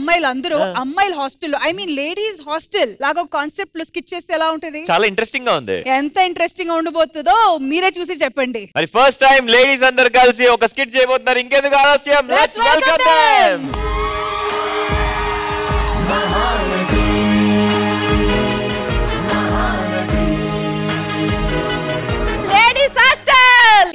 అమ్మాయిలు అందరూ అమ్మాయిల hostel I mean ladies hostel లాగా కాన్సెప్ట్ లో స్కిట్ చేస్తే ఎలా ఉంటది? చాలా ఇంట్రెస్టింగ్ గా ఉంది. ఎంత ఇంట్రెస్టింగ్ గా ఉండబోతుందో మీరే చూసి చెప్పండి. మరి ఫస్ట్ టైం లేడీస్ అందరూ కలిసి ఒక స్కిట్ చేయబోతున్నారు. ఇంకెందుకు ఆలస్యం, లెట్స్ వెల్కమ్ దెం.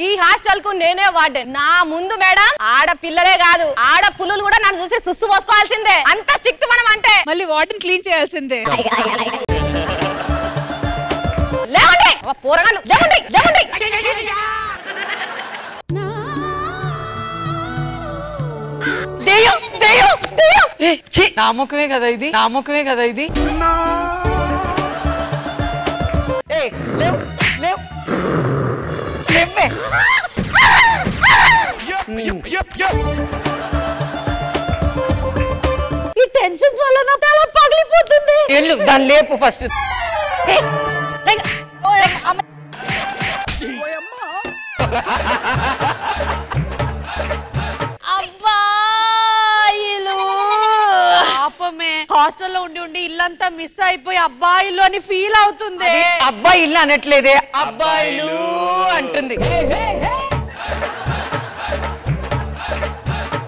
ఈ హాస్టల్ కు నేనే వార్డెన్. నా ముందు మేడం ఆడపిల్లలే కాదు ఆడపుల్లులు కూడా నన్ను చూసి సుస్సు పోసుకోవాల్సిందే. అంత స్ట్రిక్ట్ మనం అంటే. మళ్ళీ వార్డెన్ క్లీన్ చేయాల్సిందే. లేవండి పోరగాళ్ళు, లేవండి లేవండి. దెయ్యం దెయ్యం దెయ్యం. నామకమే కదా ఇది, నామకమే కదా ఇది. లేవు లేవు లేవే. ఈ టెన్షన్ వల్ల నా తల పగిలిపోతుంది. వెళ్ళు దాన్ని లేపు ఫస్ట్. హాస్టల్లో ఉండి ఉండి ఇల్లంతా మిస్ అయిపోయి అబ్బాయిలు అని ఫీల్ అవుతుంది. అబ్బాయి ఇల్లు అనట్లేదే, అబ్బాయిలు అంటుంది.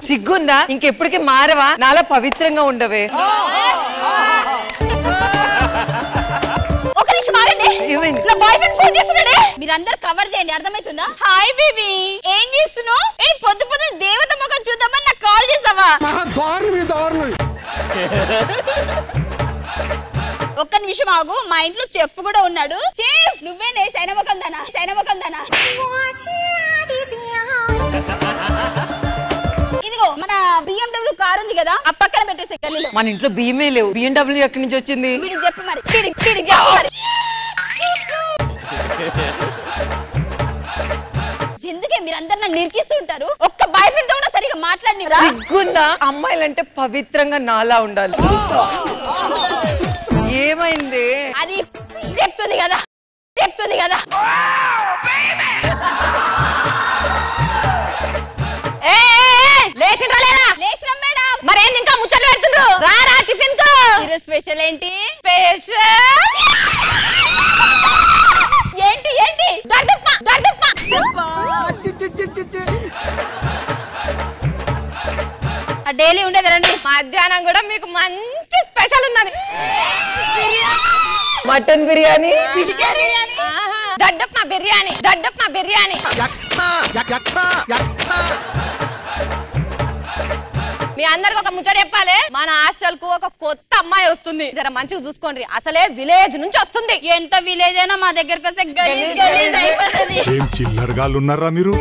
సిగ్గుందా? ఇంకెప్పటికీ మారవా? నాలా పవిత్రంగా ఉండవే. ఒక నిమిషం ఆగండి. నా బాయ్ ఫ్రెండ్ ఫోన్ చేస్తున్నాడే. మీరందరూ కవర్ చేయండి, అర్థమవుతుందా? హాయ్ బేబీ, ఏం చేస్తున్నావు? పొద్దు పొద్దున దేవత ముఖం చూద్దామని నాకు కాల్ చేసావా? ఒక్క నిమిషం ఆగు, మా ఇంట్లో చెఫ్ కూడా ఉన్నాడు. చెఫ్ నువ్వేనే చైనా ముఖం దానా, చైనా ముఖం దానా. ఇదిగో మన BMW కార్ ఉంది కదా, ఆ పక్కన పెట్టేసే గల్లీలో. మన ఇంట్లో బియ్యమే లేవు. BMW ఎక్కడి నుంచి వచ్చింది? వీడికి చెప్పు మరి, వీడికి చెప్పు మరి. ఎందుకే మీరందరూ నన్ను నిరికిస్తూ ఉంటారు? ఒక్క బాయ్ ఫ్రెండ్ తో కూడా సరిగా మాట్లాడినరా? సిగ్గుందా? అమ్మాయిలంటే పవిత్రంగా నాలా ఉండాలి. ఏమైంది? అది చెప్తుంది కదా, చెప్తుంది కదా. లేచిరా లేదా? లేచిరా మేడం. మరేంది ఇంకా ముచ్చట్లు పెడుతుండ్రు? రారా టిఫిన్ కు. ఈరోజు స్పెషల్ ఏంటి? స్పెషల్ ఏంటి ఏంటి? దర్దప్ప దర్దప్ప. డైలీ ఉండేది రండి. మధ్యాహ్నం కూడా మీకు మంచి స్పెషల్ ఉన్నది. మటన్ బిర్యానీ, దడ్డప్ప బిర్యానీ, దడ్డప్ప బిర్యానీ. మీ అందరికి ఒక ముచ్చట చెప్పాలి. మన హాస్టల్ కు ఒక కొత్త అమ్మాయి వస్తుంది. జర మంచిగా చూసుకోండి. అసలే విలేజ్ నుంచి వస్తుంది. ఎంత విలేజ్ అయినా మా దగ్గరకు వస్తే గలీజ్ అయిపోతుంది. చిల్లరగాళ్ళున్నారా మీరు?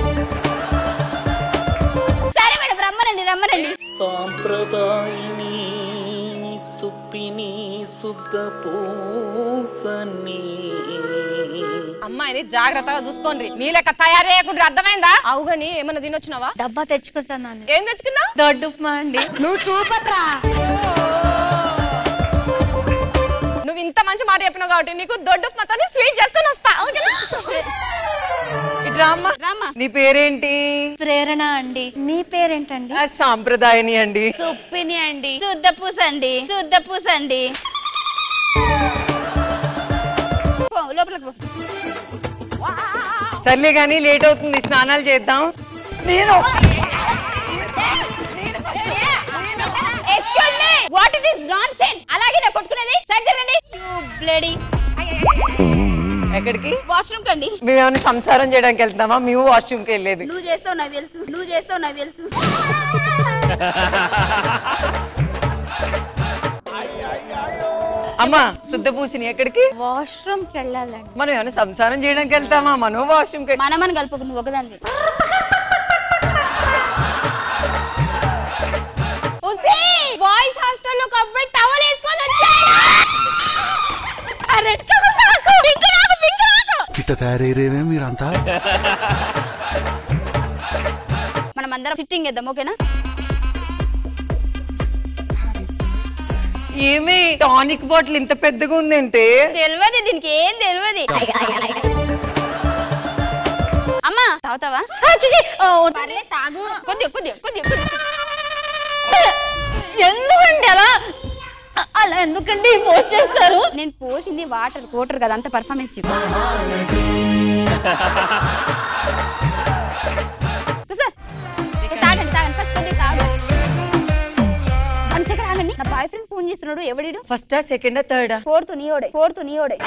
సరే మేడం, రమ్మనండి రమ్మనండి. సాంప్రదాయిని సుప్పిని సుద్ద పూసని. అమ్మాయిని జాగ్రత్తగా చూసుకోండి. మీ లెక్క తయారు చేయకుండా, అర్థమైందా? అవుగని ఏమన్నా తినొచ్చినావా? డబ్బా తెచ్చుకుంటాను. ఏం తెచ్చుకున్నా? దొడ్డుప్మా అండి. నువ్వు సూపర్ రా. నువ్వు ఇంత మంచి మాట చెప్పినావు కాబట్టి నీకు దొడ్డుప్మాతో స్వీట్ చేస్తాను వస్తా. నీ పేరేంటి? ప్రేరణ అండి. మీ పేరేంటండి? సాంప్రదాయని అండి. సుప్పిని అండి. శుద్ధపూసండి. శుద్ధపూసండి. లోపలికి. సర్లే గానీ లేట్ అవుతుంది, స్నానాలు చేద్దాం. నేను వాట్ ఇస్ దిస్ నాన్సెన్స్? అలాగే నా కొట్టుకునేది. సైడ్ జరగండి. You bloody. ఎక్కడికి? వాష్రూమ్ కండి. మేము ఏమైనా సంసారం చేయడానికి వెళ్తామా? మేము వాష్రూమ్ కి వెళ్ళలేదు. నువ్వు చేస్తావు నాకు తెలుసు, నువ్వు చేస్తావు నాకు తెలుసు. అమ్మా శుద్ధపూసిని ఎక్కడికి? వాష్రూమ్ కి వెళ్ళాలండి. మనం ఏమైనా సంసారం చేయడానికి వెళ్తామా? మనం వాష్రూమ్ కి. మనమని కలుపుకు, నువ్వు ఒకదాన్ని. బాయ్స్ హాస్టల్ లో అబ్బాయి టవల్ వేసుకొని వచ్చాడు. రెడ్ కలర్ నాకు పింక్ నాకు పింక్ నాకు. ఇట్ట తయారయ్యేవే మీరంతా. మనం అందరం సిట్టింగ్ చేద్దాం, ఓకేనా? ఏమి టానిక్ బాటిల్ ఇంత పెద్దగా ఉందంటే? తెలియదు దీనికి, ఏం తెలియదు. అమ్మా తాగుతావా? తాగు. కొద్దిగా కొద్దిగా కొద్దిగా కొద్దిగా. ఎందుకండి అలా అలా ఎందుకండి పోస్ట్ చేస్తారు? నేను పోసింది వాటర్ కదా, అంత పర్ఫార్మెన్స్ తాగండి తాగండి ఫస్ట్ కొద్దిగా తాగండి. 1 సెకండ్ ఆగండి. నా బాయ్ ఫ్రెండ్ ఫోన్ చేస్తున్నాడు. ఎవడు? ఫస్టా సెకండా థర్డా? ఫోర్త్ నీయోడే.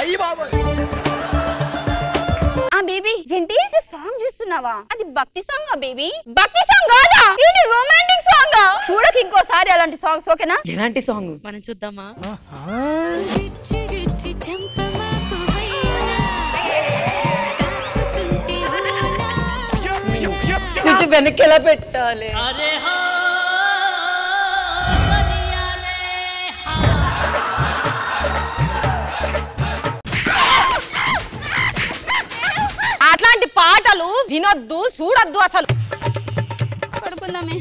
ఆ బేబీ జంటి సాంగ్ చూస్తున్నావా? అది భక్తి సాంగ్ బేబీ. భక్తి సాంగ్ కాదా, ఇది రొమాంటిక్ సాంగ్. చూడక ఇంకోసారి అలాంటి సాంగ్స్ ఓకేనా? ఎలాంటి సాంగ్ మనం చూద్దామా? కొంచెం వెనక్కి ఎలా పెట్టాలి? అట్లాంటి పాటలు వినొద్దు, చూడొద్దు అసలు. పడుకుందామే.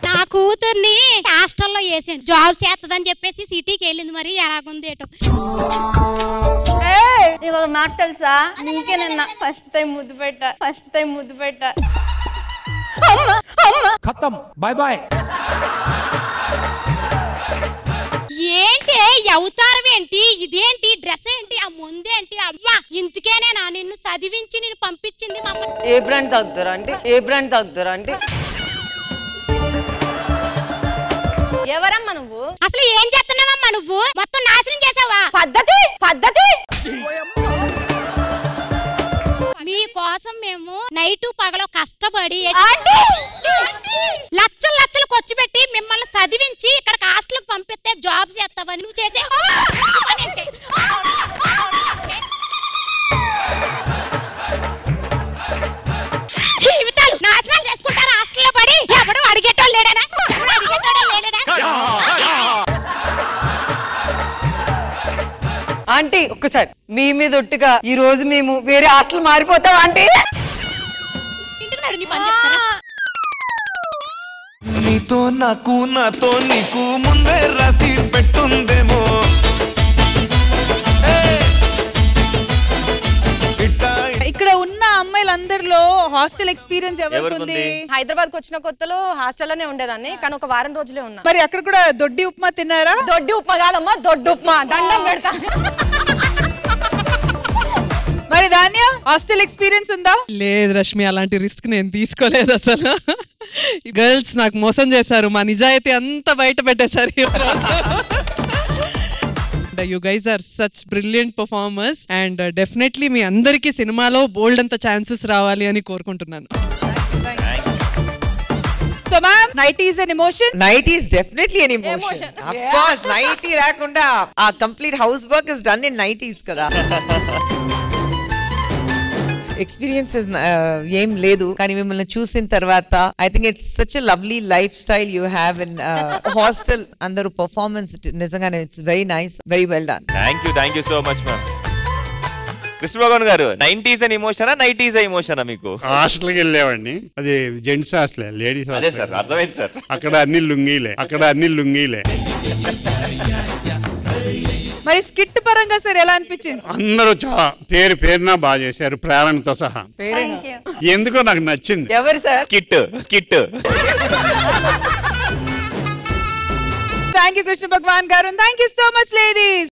నా కూతుర్ని హాస్టల్లో వేసాను, జాబ్ చేస్తుందని చెప్పేసి సిటీకి వెళ్ళింది. మరి ఎలాగుంది ఏటో. ఇవాళ మాట తెలుసా, నీకే నిన్న ఫస్ట్ టైం ముద్దు పెట్టా. ఖతం, బాయ్ బాయ్. ఏంటి అవతారం ఏంటి, ఇదేంటి డ్రెస్ ఏంటి, ఆ ముందేంటి? అవ్వా ఇందుకేనేనా నిన్ను చదివించి నేను పంపించింది మమ్మల్ని. ఏ బ్రాండ్ తాగుతారా అంటే? ఎవరమ్మా నువ్వు? అసలు ఏం చేస్తున్నావమ్మా నువ్వు? మొత్తం నాశనం చేసావా? పద్ధతి మీకోసం మేము నైటు పగలో కష్టపడి లక్షలు ఖర్చు పెట్టి మిమ్మల్ని చదివించి ఇక్కడ హాస్టల్ పంపిస్తే జాబ్ చేస్తావని నువ్వు చేసే జీవితాలు నాశనం చేసుకుంటారు హాస్టల్లో పడి. ఎవడు అడిగేటోళ్ళు లేడనా? ఆంటీ ఒక్కసారి మీ మీద ఒట్టుగా ఈ రోజు మేము వేరే హాస్టల్ మారిపోతాం ఆంటీ. ఇంటికి నీ పని చెప్తారా? నీతో నాతో నీకు ముందే రాసి పెట్టుందేమో. ఇక్కడ ఉన్న అమ్మాయిలందరిలో హాస్టల్ ఎక్స్పీరియన్స్ ఎవరికి? హైదరాబాద్ కు వచ్చిన కొత్తలో హాస్టల్లోనే ఉండేదాన్ని, కానీ ఒక వారం రోజులే ఉన్నా. మరి అక్కడ కూడా దొడ్డి ఉప్మా తిన్నారా? దొడ్డి ఉప్మా కాదమ్మా, దొడ్డు ఉప్మా. దండం పెడతా. మరి ధాన్య హాస్టల్ ఎక్స్పీరియన్స్ ఉందా? లేదు రష్మి, అలాంటి రిస్క్ నేను తీసుకోలేదు అసలు. గర్ల్స్ నాకు మోసం చేశారు, మా నిజాయితీ అంతా బయట పెట్టేశారు. You guys are such brilliant performers and definitely మీ అందరికీ సినిమాలో బోల్డ్ అంత ఛాన్సెస్ రావాలి అని కోరుకుంటున్నాను. So ma'am, nighty is an emotion? Nighty is definitely an emotion. Of course, nighty రాకుండా ఆ complete house work is done in nighties కదా. ఎక్స్పీరియన్సెస్ ఏం లేదు, కానీ మిమ్మల్ని చూసిన తర్వాత I think it's such a lovely lifestyle you have in hostel. అందరూ పర్ఫార్మెన్స్ నిజంగానే it's very nice, very well done. Thank you so much ma'am. Krishna Bhagwan garu, 90s అని ఇమోషనా 90s ఇమోషనా మీకు? హాస్టల్కి వెళ్ళేవాడిని, అది జెంట్స్ హాస్టల్, లేడీస్ హాస్టల్. అర్థమైంది సార్. అక్కడ అన్ని లుంగీలే. మరి స్కిట్ పరంగా సార్ ఎలా అనిపించింది? అందరూ చాలా పేరున బాగా చేశారు, ప్రేరణతో సహా. ఎందుకో నాకు నచ్చింది. ఎవరు sir? Kit. Thank you Krishna Bhagwan garu. Thank you so much ladies.